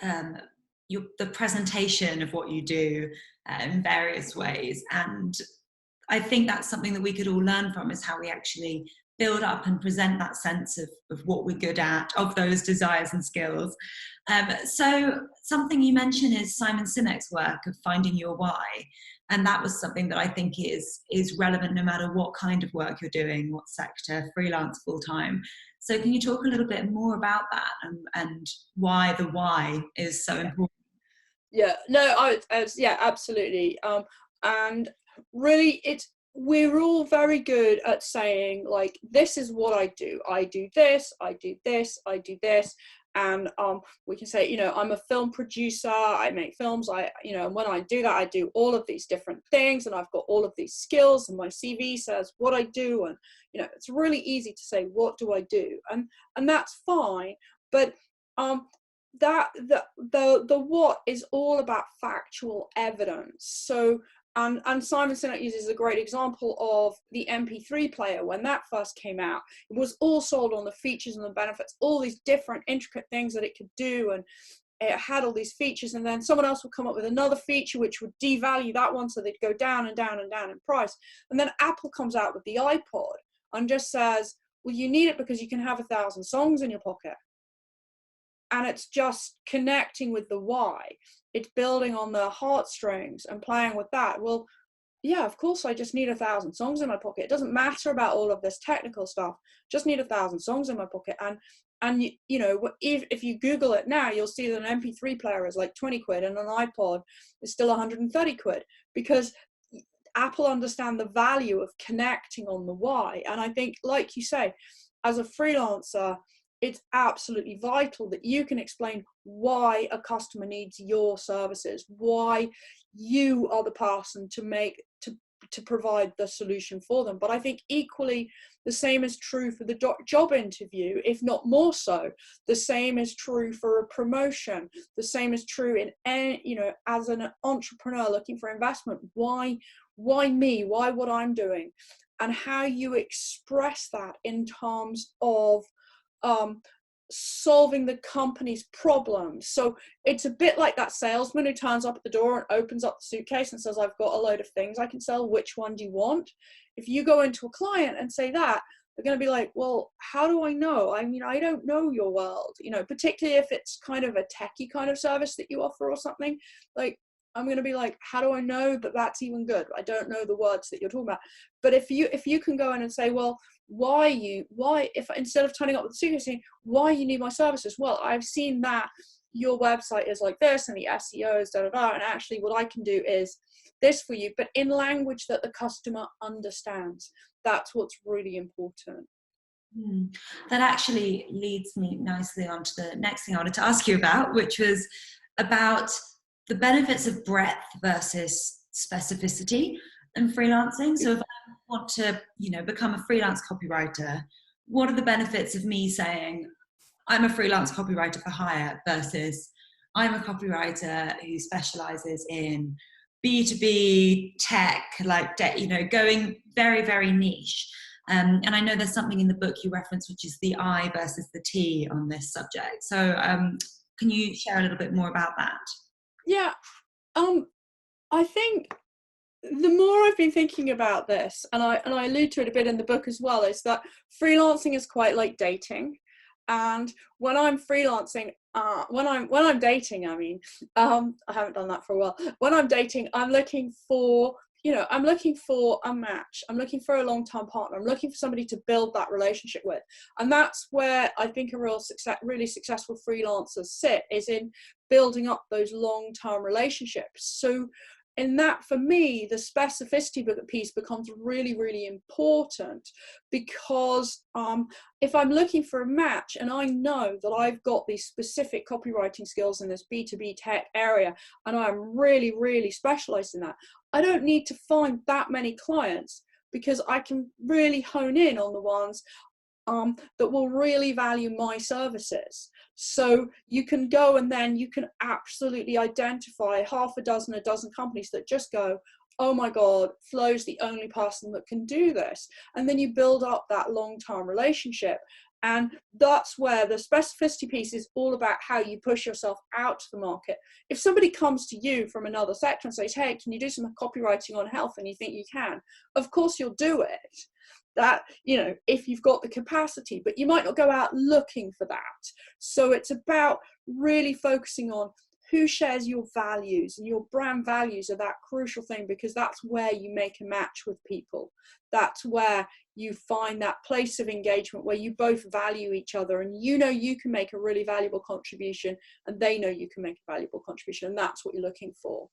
the presentation of what you do in various ways. And I think that's something that we could all learn from, is how we actually build up and present that sense of what we're good at, of those desires and skills. So something you mentioned is Simon Sinek's work of finding your why. And that was something that I think is relevant no matter what kind of work you're doing, what sector, freelance, full-time. So can you talk a little bit more about that and why the why is so important? Yeah, no, yeah, absolutely. And really, we're all very good at saying, like, this is what I do. I do this, I do this, I do this. And we can say, I'm a film producer, I make films, and when I do that, I do all of these different things, and I've got all of these skills, and my CV says what I do. And, it's really easy to say, what do I do? And that's fine. But that the what is all about factual evidence. So and Simon Sinek uses a great example of the MP3 player. When that first came out, it was all sold on the features and the benefits, all these different intricate things that it could do, and it had all these features. And then someone else would come up with another feature which would devalue that one, so they'd go down and down and down in price. And then Apple comes out with the iPod and just says, well, you need it because you can have 1,000 songs in your pocket. and it's just connecting with the why. It's building on the heartstrings and playing with that. Well, yeah, of course, I just need 1,000 songs in my pocket. It doesn't matter about all of this technical stuff. Just need 1,000 songs in my pocket. And you know, if you Google it now, you'll see that an MP3 player is like 20 quid and an iPod is still 130 quid, because Apple understand the value of connecting on the why. And I think, like you say, as a freelancer, it's absolutely vital that you can explain why a customer needs your services, why you are the person to provide the solution for them. But I think equally the same is true for the job interview, if not more so. The same is true for a promotion. The same is true in any, you know, as an entrepreneur looking for investment. Why me? Why what I'm doing? And how you express that in terms of solving the company's problems. So it's a bit like that salesman who turns up at the door and opens up the suitcase and says, I've got a load of things I can sell, which one do you want? If you go into a client and say that, they're going to be like, well, how do I know? I mean, I don't know your world, you know, particularly if it's kind of a techie kind of service that you offer or something. Like, I'm going to be like, how do I know that that's even good? I don't know the words that you're talking about. But if you can go in and say, well, why if instead of turning up with the suitcase saying, why you need my services? Well, I've seen that your website is like this and the SEO is and actually what I can do is this for you, but in language that the customer understands. That's what's really important. That actually leads me nicely on to the next thing I wanted to ask you about, which was about the benefits of breadth versus specificity in freelancing. So if I want to, you know, become a freelance copywriter, what are the benefits of me saying I'm a freelance copywriter for hire versus I'm a copywriter who specializes in B2B tech, like, you know, going very, very niche. And I know there's something in the book you reference, which is the I versus the T on this subject. So can you share a little bit more about that? Yeah, I think the more I've been thinking about this, and I allude to it a bit in the book as well, is that freelancing is quite like dating. And when I'm freelancing, when I'm dating, I mean, I haven't done that for a while. When I'm dating, I'm looking for, you know, I'm looking for a match. I'm looking for a long-term partner. I'm looking for somebody to build that relationship with. And that's where I think a really successful freelancers sit, is in building up those long-term relationships. So in that, for me, the specificity piece becomes really, really important, because if I'm looking for a match and I know that I've got these specific copywriting skills in this B2B tech area and I'm really, really specialized in that, I don't need to find that many clients, because I can really hone in on the ones that will really value my services. So you can go and then you can absolutely identify a dozen companies that just go, oh my God, Flo's the only person that can do this. And then you build up that long-term relationship. And that's where the specificity piece is all about how you push yourself out to the market. If somebody comes to you from another sector and says, hey, can you do some copywriting on health? And you think you can, of course you'll do it. That, you know, if you've got the capacity, but you might not go out looking for that. So it's about really focusing on who shares your values, and your brand values are that crucial thing, because that's where you make a match with people. That's where you find that place of engagement where you both value each other, and you know you can make a really valuable contribution and they know you can make a valuable contribution, and that's what you're looking for.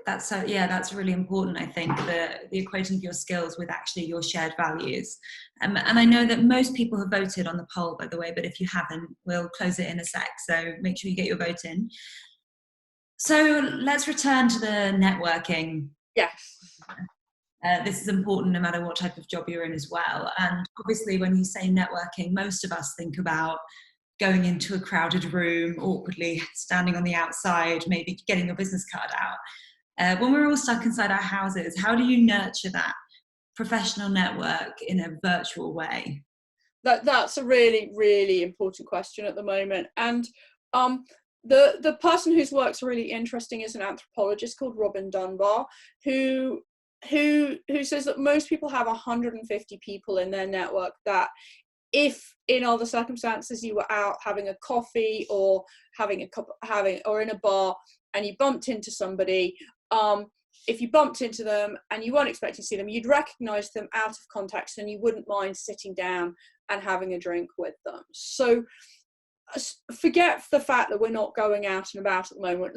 That's really important. I think the equating of your skills with actually your shared values. And I know that most people have voted on the poll, by the way, but if you haven't, we'll close it in a sec. So make sure you get your vote in. So let's return to the networking. Yes. This is important no matter what type of job you're in as well. And obviously when you say networking, most of us think about going into a crowded room, awkwardly standing on the outside, maybe getting your business card out. When we're all stuck inside our houses, how do you nurture that professional network in a virtual way? That's a really, really important question at the moment. And the person whose work's really interesting is an anthropologist called Robin Dunbar, who says that most people have 150 people in their network that if in other circumstances you were out having a coffee or or in a bar and you bumped into somebody, if you bumped into them and you weren't expecting to see them, you'd recognize them out of context and you wouldn't mind sitting down and having a drink with them. So forget the fact that we're not going out and about at the moment.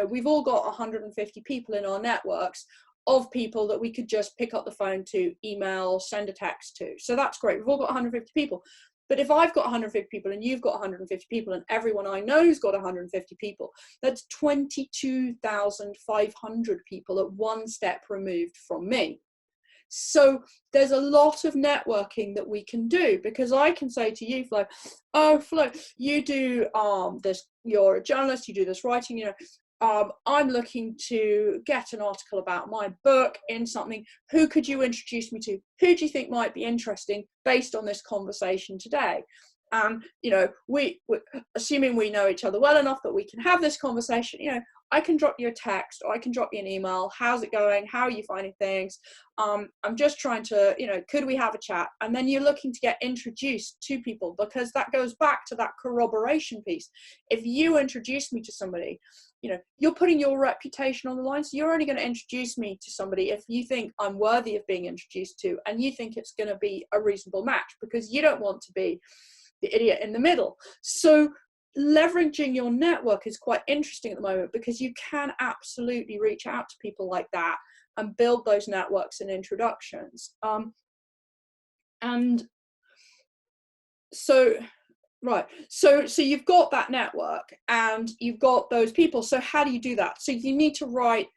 We've all got 150 people in our networks of people that we could just pick up the phone to, email, send a text to. So that's great. We've all got 150 people. But if I've got 150 people and you've got 150 people and everyone I know's got 150 people, that's 22,500 people at one step removed from me. So there's a lot of networking that we can do, because I can say to you, Flo, oh, Flo, you do this, you're a journalist, you do this writing, I'm looking to get an article about my book in something. Who could you introduce me to? Who do you think might be interesting based on this conversation today? And, we assuming we know each other well enough that we can have this conversation, I can drop you a text or I can drop you an email. How's it going? How are you finding things? I'm just trying to, could we have a chat? And then you're looking to get introduced to people, because that goes back to that corroboration piece. If you introduce me to somebody, you're putting your reputation on the line. So you're only going to introduce me to somebody if you think I'm worthy of being introduced to, and you think it's going to be a reasonable match, because you don't want to be the idiot in the middle. So leveraging your network is quite interesting at the moment, because you can absolutely reach out to people like that and build those networks and introductions. So you've got that network and you've got those people. So how do you do that? So you need to write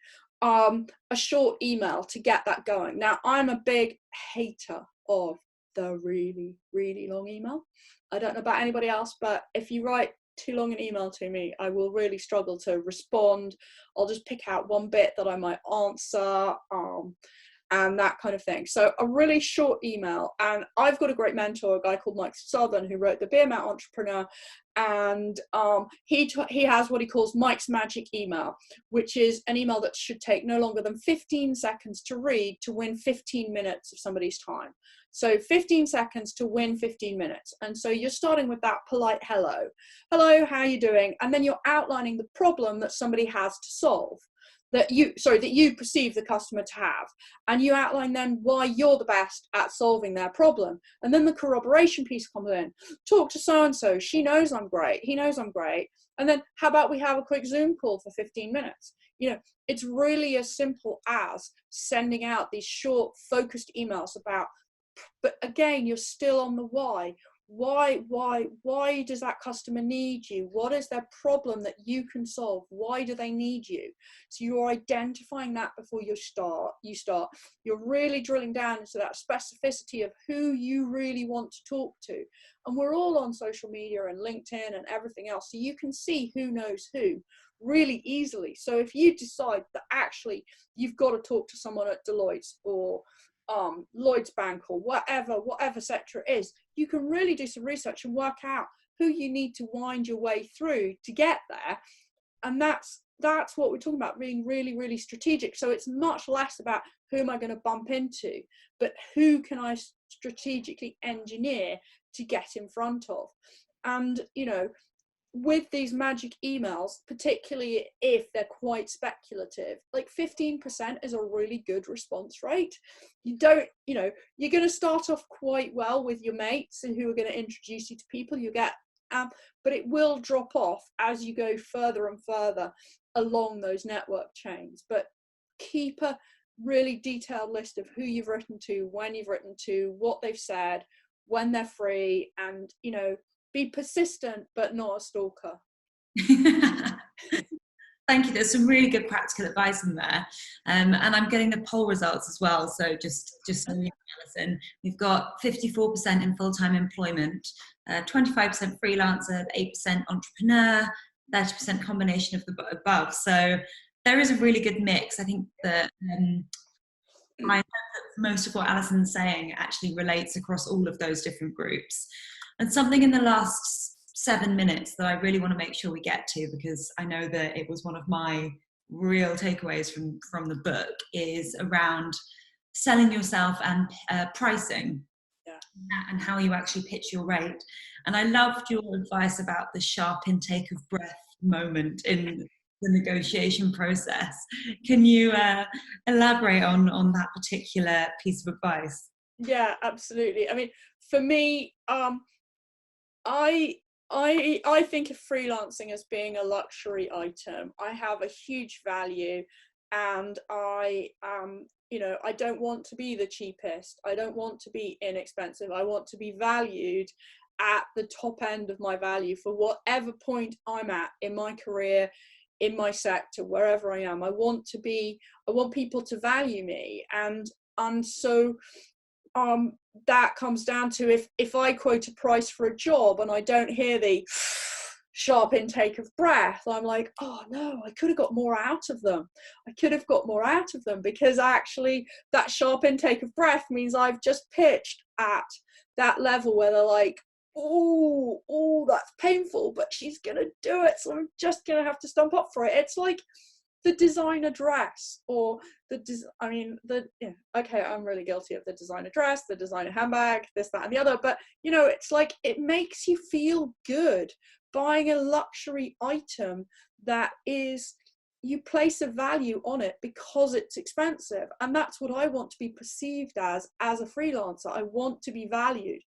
a short email to get that going. Now, I'm a big hater of the really, really long email. I don't know about anybody else, but if you write too long an email to me, I will really struggle to respond. I'll just pick out one bit that I might answer, and that kind of thing. So a really short email. And I've got a great mentor, a guy called Mike Southern, who wrote the Be a Mount Entrepreneur, and he has what he calls Mike's Magic Email, which is an email that should take no longer than 15 seconds to read to win 15 minutes of somebody's time. So 15 seconds to win 15 minutes. And so you're starting with that polite hello, how are you doing? And then you're outlining the problem that somebody has to solve, that you perceive the customer to have. And you outline then why you're the best at solving their problem. And then the corroboration piece comes in. Talk to so-and-so, she knows I'm great, he knows I'm great. And then how about we have a quick Zoom call for 15 minutes? It's really as simple as sending out these short focused emails about, but again, you're still on the why. Why does that customer need you? What is their problem that you can solve? Why do they need you? So you're identifying that before you start. You're really drilling down into that specificity of who you really want to talk to. And we're all on social media and LinkedIn and everything else, so you can see who knows who really easily. So if you decide that actually you've got to talk to someone at Deloitte or Lloyd's Bank or whatever sector it is, you can really do some research and work out who you need to wind your way through to get there. And that's what we're talking about, being really, really strategic. So it's much less about who am I going to bump into, but who can I strategically engineer to get in front of. And with these magic emails, particularly if they're quite speculative, like 15% is a really good response rate. You're going to start off quite well with your mates and who are going to introduce you to people you get, but it will drop off as you go further and further along those network chains. But keep a really detailed list of who you've written to, when you've written to, what they've said, when they're free, and be persistent, but not a stalker. Thank you. There's some really good practical advice in there. And I'm getting the poll results as well. So just so you know, Alison, we've got 54% in full-time employment, 25% freelancer, 8% entrepreneur, 30% combination of the above. So there is a really good mix. I think that I hope that most of what Alison's saying actually relates across all of those different groups. And something in the last 7 minutes that I really want to make sure we get to, because I know that it was one of my real takeaways from the book, is around selling yourself and pricing. Yeah. and how you actually pitch your rate. And I loved your advice about the sharp intake of breath moment in the negotiation process. Can you elaborate on that particular piece of advice? Yeah, absolutely. I mean, for me, I think of freelancing as being a luxury item. I have a huge value, and I don't want to be the cheapest. I don't want to be inexpensive. I want to be valued at the top end of my value for whatever point I'm at in my career, in my sector, wherever I am. I want people to value me, and so that comes down to if I quote a price for a job and I don't hear the sharp intake of breath, I'm like, oh no, I could have got more out of them. I could have got more out of them, because actually that sharp intake of breath means I've just pitched at that level where they're like, oh, that's painful, but she's gonna do it, so I'm just gonna have to stump up for it. It's like the designer dress, or okay, I'm really guilty of the designer dress, the designer handbag, this, that, and the other, but it's like, it makes you feel good buying a luxury item that is, you place a value on it because it's expensive. And that's what I want to be perceived as a freelancer. I want to be valued.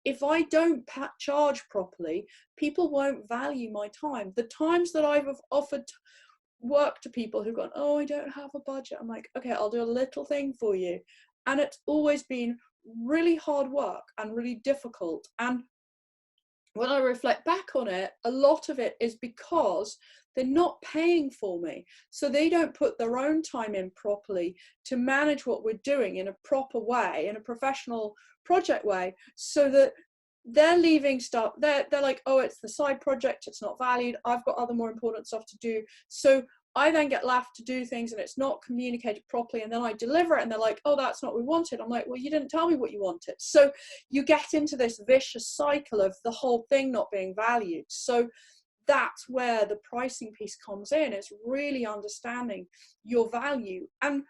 If I don't charge properly, people won't value my time. The times that I've offered work to people who've gone, oh, I don't have a budget, I'm like, okay, I'll do a little thing for you. And it's always been really hard work and really difficult. And when I reflect back on it, a lot of it is because they're not paying for me. So they don't put their own time in properly to manage what we're doing in a proper way, in a professional project way, so that they're leaving stuff, they're like, oh, it's the side project, it's not valued, I've got other more important stuff to do. So I then get left to do things and it's not communicated properly, and then I deliver it and they're like, oh, that's not what we wanted. I'm like, well, you didn't tell me what you wanted. So you get into this vicious cycle of the whole thing not being valued. So that's where the pricing piece comes in. It's really understanding your value. And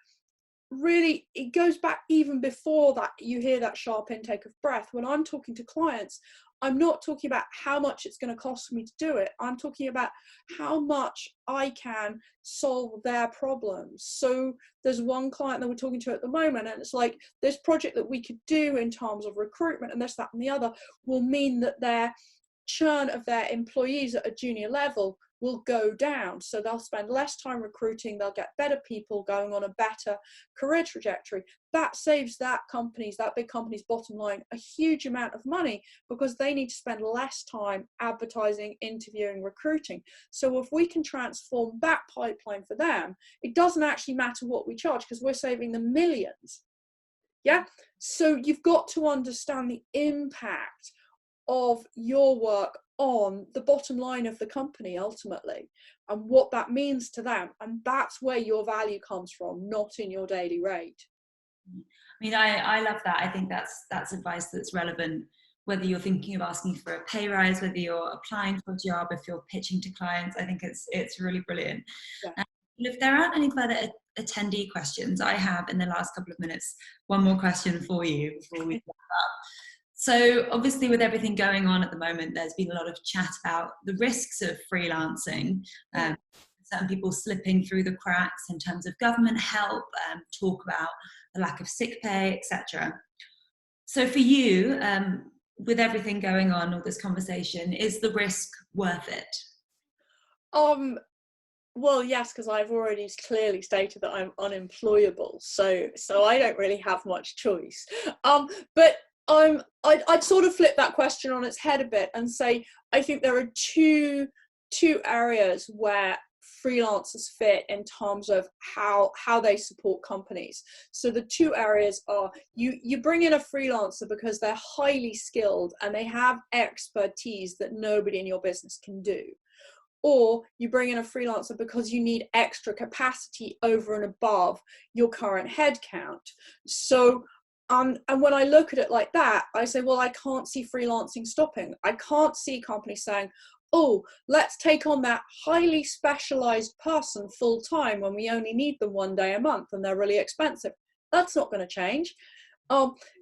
really, it goes back even before that. You hear that sharp intake of breath. When I'm talking to clients, I'm not talking about how much it's going to cost me to do it. I'm talking about how much I can solve their problems. So there's one client that we're talking to at the moment, and it's like, this project that we could do in terms of recruitment and this, that, and the other will mean that their churn of their employees at a junior level will go down. So they'll spend less time recruiting, they'll get better people going on a better career trajectory. That saves that big company's bottom line a huge amount of money, because they need to spend less time advertising, interviewing, recruiting. So if we can transform that pipeline for them, it doesn't actually matter what we charge, because we're saving them millions. Yeah. So you've got to understand the impact of your work on the bottom line of the company ultimately, and what that means to them. And that's where your value comes from, not in your daily rate. I mean, I love that. I think that's advice that's relevant, whether you're thinking of asking for a pay rise, whether you're applying for a job, if you're pitching to clients. I think it's really brilliant. Yeah. If there aren't any further attendee questions, I have, in the last couple of minutes, one more question for you before we wrap up. So obviously, with everything going on at the moment, there's been a lot of chat about the risks of freelancing, certain people slipping through the cracks in terms of government help, talk about the lack of sick pay, etc. So for you, with everything going on, all this conversation, is the risk worth it? Well, yes, because I've already clearly stated that I'm unemployable, so I don't really have much choice. But I'd sort of flip that question on its head a bit and say, I think there are two areas where freelancers fit in terms of how they support companies. So the two areas are, you bring in a freelancer because they're highly skilled and they have expertise that nobody in your business can do. Or you bring in a freelancer because you need extra capacity over and above your current headcount. So and when I look at it like that, I say, well, I can't see freelancing stopping. I can't see companies saying, oh, let's take on that highly specialized person full time when we only need them one day a month and they're really expensive. That's not going to change.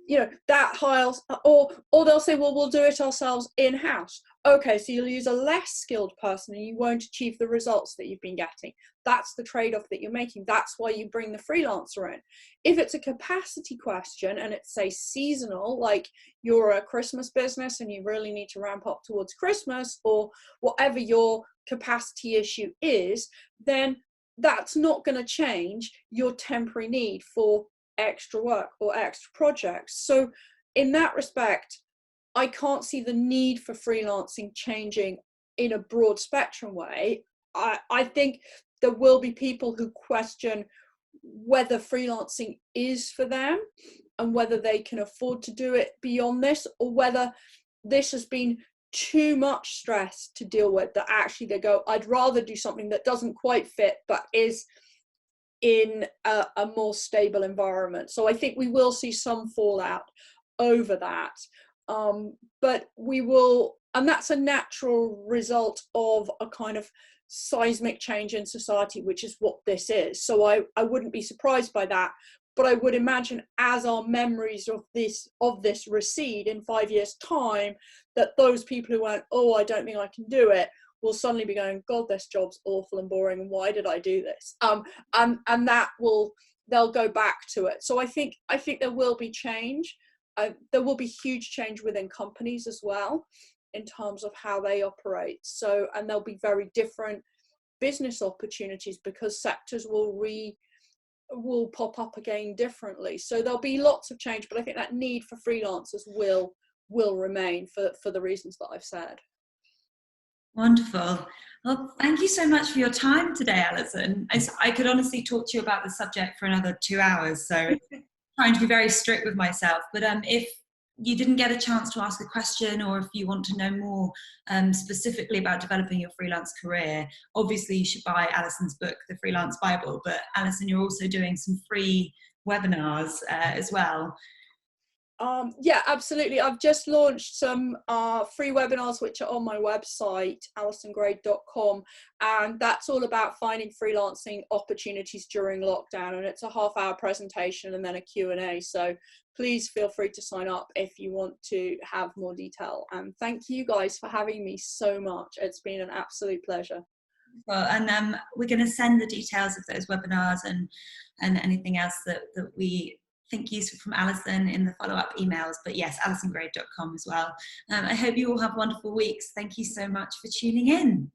you know, that hires, or they'll say, well, we'll do it ourselves in-house. Okay, so you'll use a less skilled person and you won't achieve the results that you've been getting. That's the trade-off that you're making. That's why you bring the freelancer in. If it's a capacity question and it's, say, seasonal, like you're a Christmas business and you really need to ramp up towards Christmas, or whatever your capacity issue is, then that's not going to change your temporary need for extra work or extra projects. So in that respect, I can't see the need for freelancing changing in a broad spectrum way. I think there will be people who question whether freelancing is for them and whether they can afford to do it beyond this, or whether this has been too much stress to deal with, that actually they go, I'd rather do something that doesn't quite fit but is in a more stable environment. So I think we will see some fallout over that, but we will, and that's a natural result of a kind of seismic change in society, which is what this is. So I wouldn't be surprised by that, but I would imagine as our memories of this recede in 5 years' time, that those people who went, oh, I don't think I can do it, will suddenly be going, God, this job's awful and boring, and why did I do this? And that they'll go back to it. So I think there will be change. There will be huge change within companies as well, in terms of how they operate. So, and there'll be very different business opportunities because sectors will pop up again differently. So there'll be lots of change, but I think that need for freelancers will remain for the reasons that I've said. Wonderful. Well, thank you so much for your time today, Alison. I could honestly talk to you about the subject for another 2 hours, so trying to be very strict with myself. But if you didn't get a chance to ask a question, or if you want to know more specifically about developing your freelance career, obviously you should buy Alison's book, The Freelance Bible. But Alison, you're also doing some free webinars as well. Yeah, absolutely. I've just launched some free webinars which are on my website, alisongrade.com, and that's all about finding freelancing opportunities during lockdown, and it's a half-hour presentation and then a Q&A. So please feel free to sign up if you want to have more detail. And thank you guys for having me so much. It's been an absolute pleasure. Well, and we're going to send the details of those webinars and anything else that we think useful from Alison in the follow-up emails. But yes, alisongrade.com as well. I hope you all have wonderful weeks. Thank you so much for tuning in.